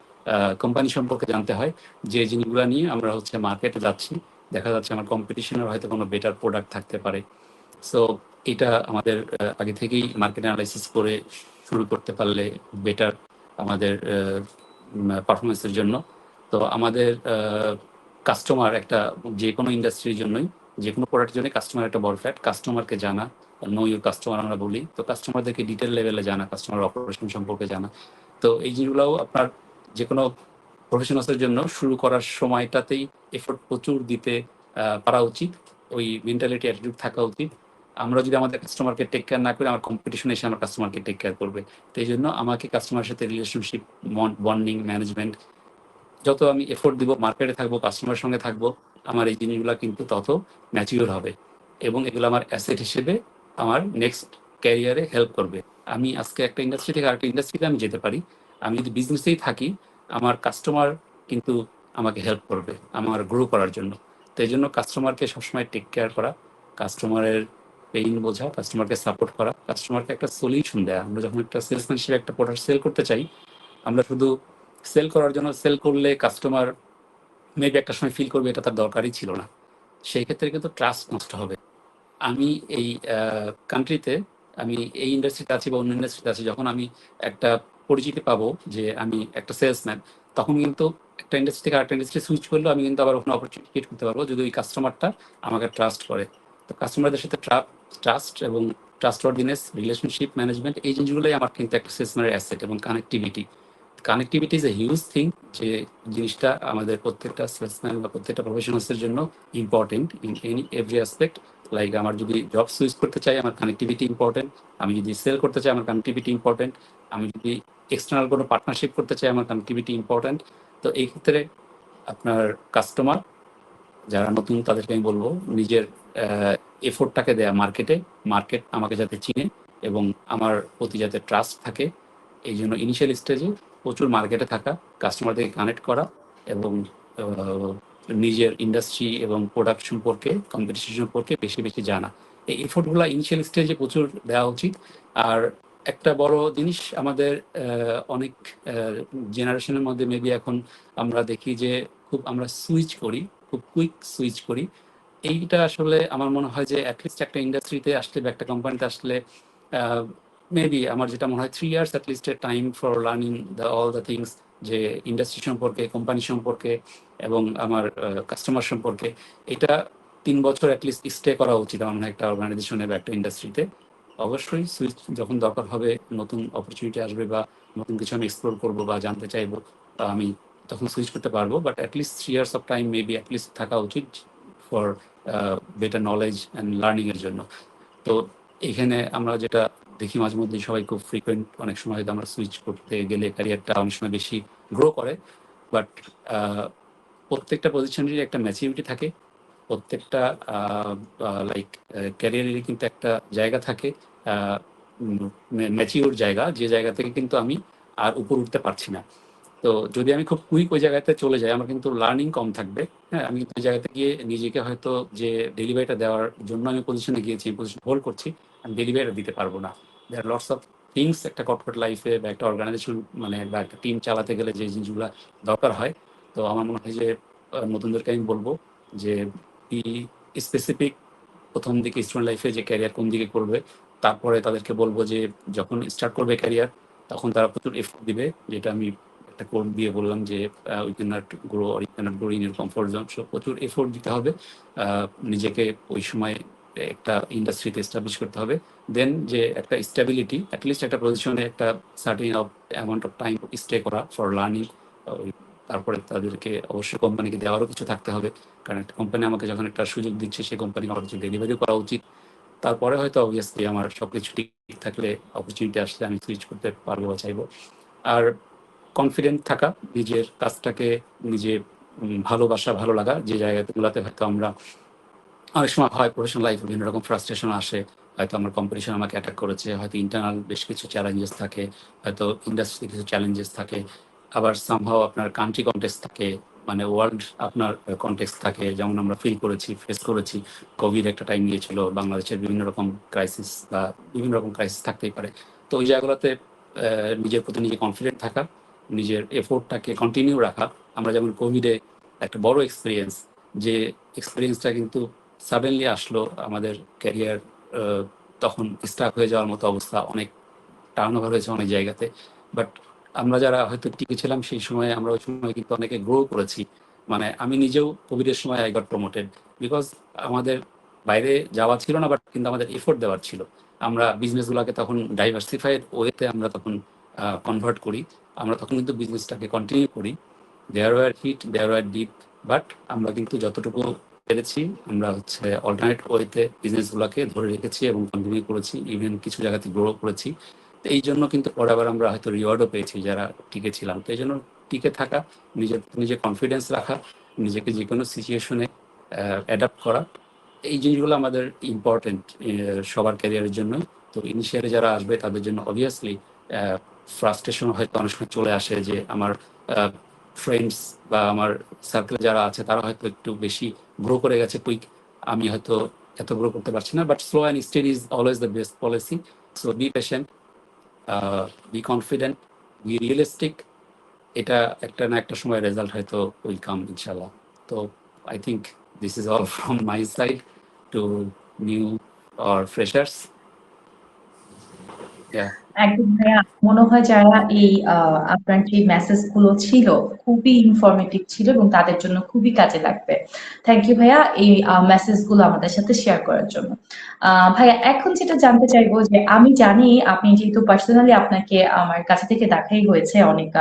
কোম্পানি সম্পর্কে জানতে হয়, যে জিনিসগুলো নিয়ে আমরা হচ্ছে মার্কেটে যাচ্ছি। দেখা যাচ্ছে আমার কম্পিটিশনের হয়তো কোনো বেটার প্রোডাক্ট থাকতে পারে। সো এটা আমাদের আগে থেকেই মার্কেট অ্যানালাইসিস করে শুরু করতে পারলে বেটার আমাদের পারফরমেন্সের জন্য। তো আমাদের কাস্টমার একটা, যে কোনো ইন্ডাস্ট্রির জন্যই, যে কোনো প্রোডাক্টের জন্য কাস্টমার একটা বড় ফ্যাক্ট। কাস্টমারকে জানা, নো ইউর কাস্টমার আমরা বলি, তো কাস্টমারদেরকে ডিটেল লেভেলে জানা, কাস্টমার অপারেশন সম্পর্কে জানা। তো এই জিনিসগুলোও আপনার যে কোনো প্রফেশনালসের জন্য শুরু করার সময়টাতেই এফোর্ট প্রচুর দিতে পারা উচিত। ওই মেন্টালিটি অ্যাটিটিউড থাকা উচিত। আমরা যদি আমাদের কাস্টমারকে টেক কেয়ার না করি, আমার কম্পিটিশন এসে আমার কাস্টমারকে টেক কেয়ার করবে। তো এই জন্য আমাকে কাস্টমারের সাথে রিলেশনশিপ, বন্ডিং, ম্যানেজমেন্ট, যত আমি এফোর্ট দিব, মার্কেটে থাকবো, কাস্টমারের সঙ্গে থাকবো, আমার এই জিনিসগুলো কিন্তু তত ম্যাচিওর হবে, এবং এগুলো আমার অ্যাসেট হিসেবে আমার নেক্সট ক্যারিয়ারে হেল্প করবে। আমি আজকে একটা ইন্ডাস্ট্রি থেকে আরেকটা ইন্ডাস্ট্রিতে আমি যেতে পারি, আমি যদি বিজনেসেই থাকি, আমার কাস্টমার কিন্তু আমাকে হেল্প করবে আমার গ্রো করার জন্য। তো এই জন্য কাস্টমারকে সবসময় টেক কেয়ার করা, কাস্টমারের পেইন বোঝা, কাস্টমারকে সাপোর্ট করা, কাস্টমারকে একটা সলিউশন দেওয়া। আমরা যখন একটা সেলসম্যান হিসেবে একটা প্রোডাক্ট সেল করতে চাই, আমরা শুধু সেল করার জন্য সেল করলে কাস্টমার মেবি একটা সময় ফিল করবে এটা তার দরকারই ছিল না, সেই ক্ষেত্রে কিন্তু ট্রাস্ট নষ্ট হবে। আমি এই কান্ট্রিতে, আমি এই ইন্ডাস্ট্রিতে আছি বা অন্য ইন্ডাস্ট্রিতে আছি, যখন আমি একটা পরিচিতি পাবো যে আমি একটা সেলসম্যান, তখন কিন্তু একটা ইন্ডাস্ট্রি থেকে আরেকটা ইন্ডাস্ট্রি সুইচ করলেও আমি কিন্তু আবার ওখানে অপরচুনিটি ক্রিয়েট করতে পারবো, যদি ওই কাস্টমারটা আমাকে ট্রাস্ট করে। তো কাস্টমারদের সাথে ট্রাস্ট এবং ট্রাস্টওয়ার্দিনেস, রিলেশনশিপ ম্যানেজমেন্ট, এই জিনিসগুলোই আমার কিন্তু একটা সেলসম্যানের অ্যাসেট। এবং connectivity is a huge thing, যে জিনিসটা আমাদের প্রত্যেকটা সেলসম্যান বা প্রত্যেকটা প্রফেশনালসের জন্য important in any every aspect. Like আমার যদি জব সুইচ করতে চাই, আমার কানেক্টিভিটি ইম্পর্টেন্ট। আমি যদি সেল করতে চাই, আমার কানেক্টিভিটি ইম্পর্টেন্ট। আমি যদি এক্সটার্নাল কোনো পার্টনারশিপ করতে চাই, আমার কানেক্টিভিটি ইম্পর্টেন্ট। তো এই ক্ষেত্রে আপনার কাস্টমার যারা নতুন, তাদেরকে আমি বলবো নিজের এফোর্টটাকে দেয়া মার্কেটে, মার্কেট আমাকে যাতে চিনে এবং আমার প্রতি যাতে ট্রাস্ট থাকে। এই জন্য ইনিশিয়াল স্টেজে প্রচুর মার্কেটে থাকা, কাস্টমারদেরকে কানেক্ট করা, এবং নিজের ইন্ডাস্ট্রি এবং প্রোডাক্ট সম্পর্কে, কম্পিটিশন সম্পর্কে বেশি বেশি জানা। এই এফোর্টগুলো ইনিশিয়াল স্টেজে প্রচুর দেওয়া উচিত। আর একটা বড় জিনিস আমাদের অনেক জেনারেশনের মধ্যে মেবি এখন আমরা দেখি যে খুব আমরা সুইচ করি, খুব কুইক সুইচ করি। এইটা আসলে আমার মনে হয় যে অ্যাটলিস্ট একটা ইন্ডাস্ট্রিতে আসলে বা একটা কোম্পানিতে আসলে মেবি আমার যেটা মনে হয় 3 years at least A time for learning all the things, যে ইন্ডাস্ট্রি সম্পর্কে, কোম্পানি সম্পর্কে এবং আমার কাস্টমার সম্পর্কে। এটা 3 বছর অ্যাটলিস্ট স্টে করা উচিত আমার মনে হয় একটা অর্গানাইজেশনে বা একটা ইন্ডাস্ট্রিতে। অবশ্যই সুইচ যখন দরকার হবে, নতুন অপরচুনিটি আসবে বা নতুন কিছু আমি এক্সপ্লোর করবো বা জানতে চাইবো, আমি তখন সুইচ করতে পারবো। But at least 3 years of time maybe at least থাকা উচিত for better knowledge and learning এর জন্য। তো এখানে আমরা যেটা দেখি মাঝে মধ্যে সবাই খুব ফ্রিকোয়েন্ট অনেক সময় হয়তো আমরা সুইচ করতে গেলে ক্যারিয়ারটা অনেক সময় বেশি গ্রো করে। বাট প্রত্যেকটা পজিশনেরই একটা ম্যাচিউরিটি থাকে, প্রত্যেকটা লাইক ক্যারিয়ারেরই কিন্তু একটা জায়গা থাকে, ম্যাচিউর জায়গা, যে জায়গা থেকে কিন্তু আমি আর উপর উঠতে পারছি না। তো যদি আমি খুব কুইক ওই জায়গাতে চলে যাই, আমার কিন্তু লার্নিং কম থাকবে। হ্যাঁ, আমি কিন্তু ওই জায়গাতে গিয়ে নিজেকে হয়তো যে ডেলিভারিটা দেওয়ার জন্য আমি পজিশনে গিয়েছি, পজিশন হোল্ড করছি, আমি ডেলিভারিটা দিতে পারবো না। দেয়ার লটস অফ থিংস একটা কর্পোরেট লাইফে বা একটা অর্গানাইজেশন মানে বা একটা টিম চালাতে গেলে যে জিনিসগুলো দরকার হয়। তো আমার মনে হয় যে নতুনদেরকে আমি বলবো যে বি স্পেসিফিক, প্রথম দিকে স্টুডেন্ট লাইফে যে ক্যারিয়ার কোন দিকে করবে, তারপরে তাদেরকে বলবো যে যখন স্টার্ট করবে ক্যারিয়ার তখন তারা প্রচুর এফোর্ট দিবে, যেটা আমি একটা কোড দিয়ে বললাম যে we can not grow or you can not grow in your comfort zone. So প্রচুর এফোর্ট দিতে হবে, নিজেকে ওই সময় একটা ইন্ডাস্ট্রিতে এস্টাবলিশ করতে হবে। দেন যে একটা স্টেবিলিটি, অ্যাটলিস্ট একটা পজিশনে একটা certain of amount of time stay করা ফর লার্নিং। তারপরে তাদেরকে অবশ্যই কোম্পানিকে দেওয়ারও কিছু থাকতে হবে, কারণ একটা কোম্পানি আমাকে যখন একটা সুযোগ দিচ্ছে সেই কোম্পানি আমার কিছু ডেলিভারি করা উচিত। তারপরে হয়তো অবভিয়াসলি আমার সবকিছু ঠিক থাকলে অপরচুনিটি আসলে আমি সুইচ করতে পারবো বা চাইবো। আর কনফিডেন্ট থাকা, নিজের কাজটাকে নিজে ভালোবাসা, ভালো লাগা, যে জায়গাগুলোতে হয়তো আমরা অনেক সময় হয় প্রফেশনাল লাইফে বিভিন্ন রকম ফ্রাস্ট্রেশন আসে, হয়তো আমার কম্পিটিশন আমাকে অ্যাটাক করেছে, হয়তো ইন্টারনাল বেশ কিছু চ্যালেঞ্জেস থাকে, হয়তো ইন্ডাস্ট্রিতে কিছু চ্যালেঞ্জেস থাকে, আবার সামহাও আপনার কান্ট্রি কন্টেক্সট থাকে, মানে ওয়ার্ল্ড আপনার কন্টেক্সট থাকে, যেমন আমরা ফিল করেছি, ফেস করেছি। কোভিড একটা টাইম গিয়েছিল, বাংলাদেশের বিভিন্ন রকম ক্রাইসিস বা বিভিন্ন রকম ক্রাইসিস থাকতেই পারে। তো ওই জায়গাগুলোতে নিজের প্রতি নিজে কনফিডেন্ট থাকা, নিজের এফোর্টটাকে কন্টিনিউ রাখা। আমরা যেমন কোভিডে একটা বড় এক্সপিরিয়েন্স, যে এক্সপিরিয়েন্সটা কিন্তু সাডেনলি আসলো, আমাদের ক্যারিয়ার তখন স্টাক হয়ে যাওয়ার মতো অবস্থা, অনেক টার্ন ওভার হয়েছে অনেক জায়গাতে। বাট আমরা যারা হয়তো টিকে ছিলাম সেই সময়, আমরা ওই সময় কিন্তু অনেকে গ্রো করেছি। মানে আমি নিজেও কোভিডের সময় আই গট প্রমোটেড, বিকজ আমাদের বাইরে যাওয়া ছিল না, বাট কিন্তু আমাদের এফোর্ট দেওয়ার ছিল। আমরা বিজনেসগুলোকে তখন ডাইভার্সিফাইড ওয়েতে আমরা তখন কনভার্ট করি, আমরা তখন কিন্তু বিজনেসটাকে কন্টিনিউ করি। There were hit, there were dip, but আমরা কিন্তু যতটুকু পেরেছি আমরা হচ্ছে অল্টারনেট ওয়েতে বিজনেসগুলোকে ধরে রেখেছি এবং কন্টিনিউ করেছি, ইভেন কিছু জায়গাতে গ্রো করেছি। তো এই জন্য কিন্তু পরে আবার আমরা হয়তো রিওয়ার্ডও পেয়েছি যারা টিকে ছিলাম। তো এই জন্য টিকে থাকা, নিজের নিজে কনফিডেন্স রাখা, নিজেকে যে কোনো সিচুয়েশনে অ্যাডাপ্ট করা, এই জিনিসগুলো আমাদের ইম্পর্টেন্ট সবার ক্যারিয়ারের জন্য। তো ইনিশিয়ালি যারা আসবে তাদের জন্য অবভিয়াসলি ফ্রাস্ট্রেশন হয়তো অনেক সময় চলে আসে, যে আমার ফ্রেন্ডস বা আমার সার্কেলে যারা আছে তারা হয়তো একটু বেশি গ্রো করে গেছে কুইক, আমি হয়তো এত গ্রো করতে পারছি না। But slow and steady is always the best policy. So be patient, be confident, B realistic. এটা একটা না একটা সময় রেজাল্ট হয়তো উইল কাম ইনশাল্লাহ। তো I think this is all from my side two new or freshers. একদম ভাইয়া, মনে হয় যারা এই আপনার যে মেসেজ গুলো ছিল খুবই ইনফরমেটিভ ছিল এবং তাদের জন্য খুবই কাজে লাগবে। থ্যাংক ইউ ভাইয়া এই মেসেজ গুলো আমাদের সাথে শেয়ার করার জন্য। ভাইয়া এখন যেটা জানতে চাইবো যে আমি জানি আপনি যেহেতু পার্সোনালি আপনাকে আমার কাছে থেকে দেখাই হয়েছে অনেক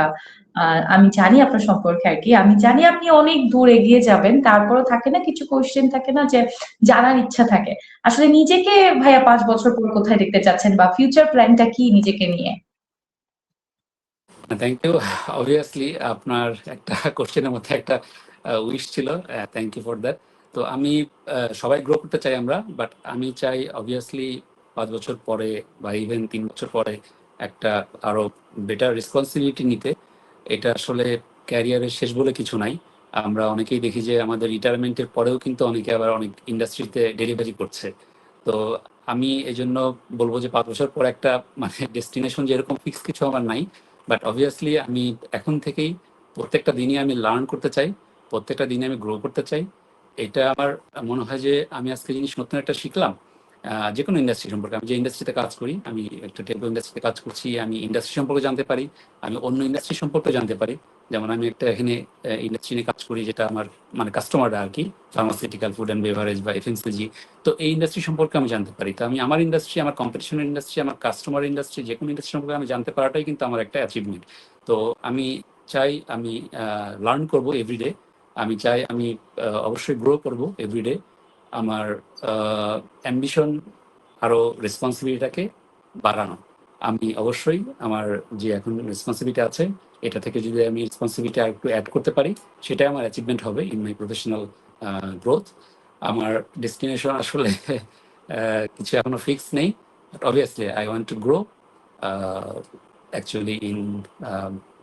আমি জানি আপনার সম্পর্কে আর কি, আমি জানি আপনি অনেক দূর এগিয়ে যাবেন, তারপরও থাকে না কিছু কোশ্চেন থাকে না যে জানার ইচ্ছা থাকে আসলে নিজেকে ভাইয়া 5 বছর পর কোথায় দেখতে চাচ্ছেন বা ফিউচার প্ল্যানটা কি নিজেকে নিয়ে? Thank you. অবভিয়াসলি আপনার একটা কোশ্চেনের মধ্যে একটা উইশ ছিল, থ্যাংক ইউ ফর দ্যাট। তো আমি সবাই গ্রো করতে চাই আমরা, বাট আমি চাই অবভিয়াসলি 5 বছর পরে বা ইভেন 3 বছর পরে একটা আরো বেটার রেসপন্সিবিলিটি নিতে। এটা আসলে ক্যারিয়ারের শেষ বলে কিছু নাই। আমরা অনেকেই দেখি যে আমাদের রিটায়ারমেন্টের পরেও কিন্তু অনেকে আবার অনেক ইন্ডাস্ট্রিতে ডেলিভারি করছে। তো আমি এই জন্য বলবো যে 5 বছর পর একটা মানে ডেস্টিনেশন যেরকম ফিক্স কিছু আমার নাই, বাট অবভিয়াসলি আমি এখন থেকেই প্রত্যেকটা দিনই আমি লার্ন করতে চাই, প্রত্যেকটা দিনে আমি গ্রো করতে চাই। এটা আমার মনে হয় যে আমি আজকে জিনিস নতুন একটা শিখলাম যে কোনো ইন্ডাস্ট্রি সম্পর্কে। আমি যে ইন্ডাস্ট্রিতে কাজ করি, আমি একটা টেলিকম ইন্ডাস্ট্রিতে কাজ করছি, আমি ইন্ডাস্ট্রি সম্পর্কে জানতে পারি, আমি অন্য ইন্ডাস্ট্রি সম্পর্কে জানতে পারি। যেমন আমি একটা এখানে ইন্ডাস্ট্রি নিয়ে কাজ করি, যেটা আমার মানে কাস্টমাররা আর কি ফার্মাসিউটিক্যাল, ফুড অ্যান্ড বেভারেজ বা এফএমসিজি। তো এই ইন্ডাস্ট্রি সম্পর্কে আমি জানতে পারি। তো আমি আমার ইন্ডাস্ট্রি, আমার কম্পিটিশনের ইন্ডাস্ট্রি, আমার কাস্টমার ইন্ডাস্ট্রি, যে কোনো ইন্ডাস্ট্রি সম্পর্কে আমি জানতে পারাটাই কিন্তু আমার একটা অ্যাচিভমেন্ট। তো আমি চাই আমি লার্ন করব এভরিডে। আমি চাই আমি অবশ্যই গ্রো করব এভরিডে। আমার অ্যাম্বিশন আরও রেসপন্সিবিলিটাকে বাড়ানো। আমি অবশ্যই আমার যে এখন রেসপন্সিবিলিটি আছে, এটা থেকে যদি আমি রেসপন্সিবিলিটি আর একটু অ্যাড করতে পারি, সেটাই আমার অ্যাচিভমেন্ট হবে ইন মাই প্রফেশনাল গ্রোথ। আমার ডেস্টিনেশন আসলে কিছু এখনো ফিক্স নেই, but obviously I want to grow actually in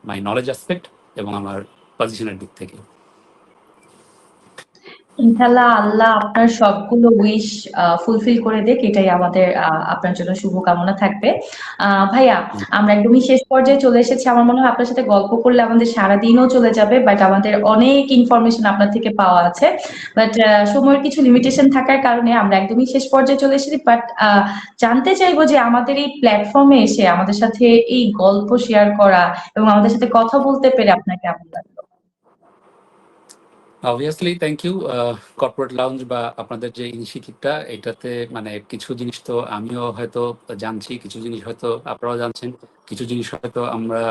my knowledge aspect এবং আমার পজিশনের দিক থেকে। ইনশাল্লাহ আল্লাহ আপনার সবগুলো উইশ ফুলফিল করে দেখ, এটাই আমাদের আপনার জন্য শুভকামনা থাকবে। ভাইয়া, আমরা একদমই শেষ পর্যায়ে চলে এসেছি। আমার মনে হয় আপনার সাথে গল্প করলে আমাদের সারাদিনও চলে যাবে, বাট আমাদের অনেক ইনফরমেশন আপনার থেকে পাওয়া আছে। বাট সময়ের কিছু লিমিটেশন থাকার কারণে আমরা একদমই শেষ পর্যায়ে চলে এসেছি। বাট জানতে চাইবো যে আমাদের এই প্ল্যাটফর্মে এসে আমাদের সাথে এই গল্প শেয়ার করা এবং আমাদের সাথে কথা বলতে পেরে আপনার কেমন লাগলো? Obviously thank you. Corporate lounge বা আপনাদের যে ইনিশিয়েটিভটা, এটাতে মানে কিছু জিনিস তো আমিও হয়তো জানছি, কিছু জিনিস হয়তো আপনারাও জানছেন, কিছু জিনিস হয়তো আমরা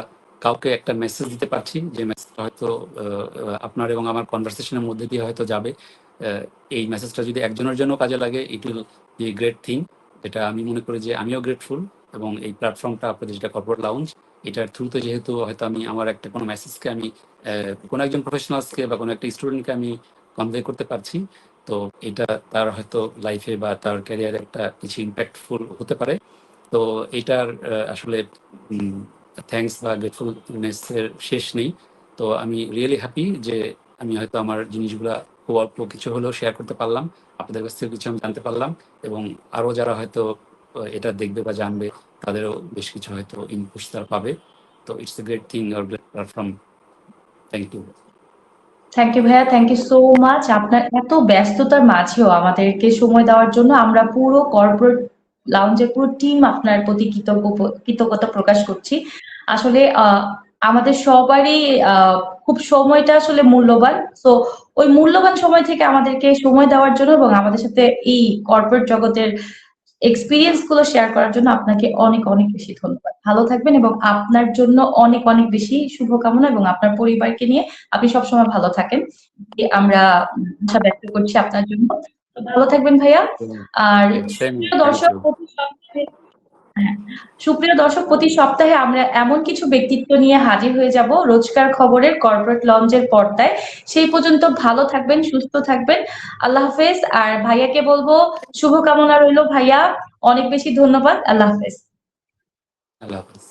কাউকে একটা মেসেজ দিতে পারছি, যে মেসেজটা হয়তো আপনার এবং আমার কনভারসেশনের মধ্যে দিয়ে হয়তো যাবে। এই মেসেজটা যদি একজনের জন্য কাজে লাগে, it will be great thing. এটা আমি মনে করি যে আমিও গ্রেটফুল। এবং এই প্ল্যাটফর্মটা আপনাদের যেটা কর্পোরেট লাউঞ্জ, এটার থ্রুতে যেহেতু হয়তো আমি আমার একটা কোনো মেসেজকে আমি কোনো একজন প্রফেশনালসকে বা কোনো একটা স্টুডেন্টকে আমি কনভে করতে পারছি, তো এটা তার হয়তো লাইফে বা তার ক্যারিয়ারে একটা কিছু ইম্প্যাক্টফুল হতে পারে। তো এটার আসলে থ্যাঙ্কস বা গ্রেটফুলনেস এর শেষ নেই। তো আমি রিয়েলি হ্যাপি যে আমি হয়তো আমার জিনিসগুলা খুব অল্প কিছু হলেও শেয়ার করতে পারলাম, আপনাদের কাছ থেকে কিছু আমি জানতে পারলাম, এবং আরও যারা হয়তো এটা দেখবে বা জানবে, তাদেরও বেশ কিছু হয়তো ইনপুটস তারা পাবে। তো it's a great thing or great platform. Thank you. Thank you ভাইয়া, থ্যাংক ইউ সো মাচ। আপনার এত ব্যস্ততার মাঝেও আমাদেরকে সময় দেওয়ার জন্য আমরা পুরো কর্পোরেট লাউঞ্জের পুরো টিম আপনার প্রতি কৃতজ্ঞতা প্রকাশ করছি। আসলে আমাদের সবারই খুব সময়টা আসলে মূল্যবান। সো ওই মূল্যবান সময় থেকে আমাদেরকে সময় দেওয়ার জন্য এবং আমাদের সাথে এই কর্পোরেট জগতের এক্সপিরিয়েন্স গুলো শেয়ার করার জন্য আপনাকে অনেক অনেক বেশি ধন্যবাদ। ভালো থাকবেন এবং আপনার জন্য অনেক অনেক বেশি শুভকামনা, এবং আপনার পরিবারকে নিয়ে আপনি সবসময় ভালো থাকেন, আমরা আশা ব্যক্ত করছি আপনার জন্য। তো ভালো থাকবেন ভাইয়া। আর সেম, সুপ্রিয় থ্যাংক দর্শক, ইউ। প্রতি সপ্তাহে হ্যাঁ, সুপ্রিয় দর্শক, প্রতি সপ্তাহে আমরা এমন কিছু ব্যক্তিত্ব নিয়ে হাজির হয়ে যাব রোজকার খবরের কর্পোরেট লঞ্চের পর্দায়। সেই পর্যন্ত ভালো থাকবেন, সুস্থ থাকবেন। আল্লাহ হাফেজ। আর ভাইয়াকে বলবো শুভকামনা রইলো ভাইয়া, অনেক বেশি ধন্যবাদ। আল্লাহ হাফেজ। আল্লাহ হাফিজ।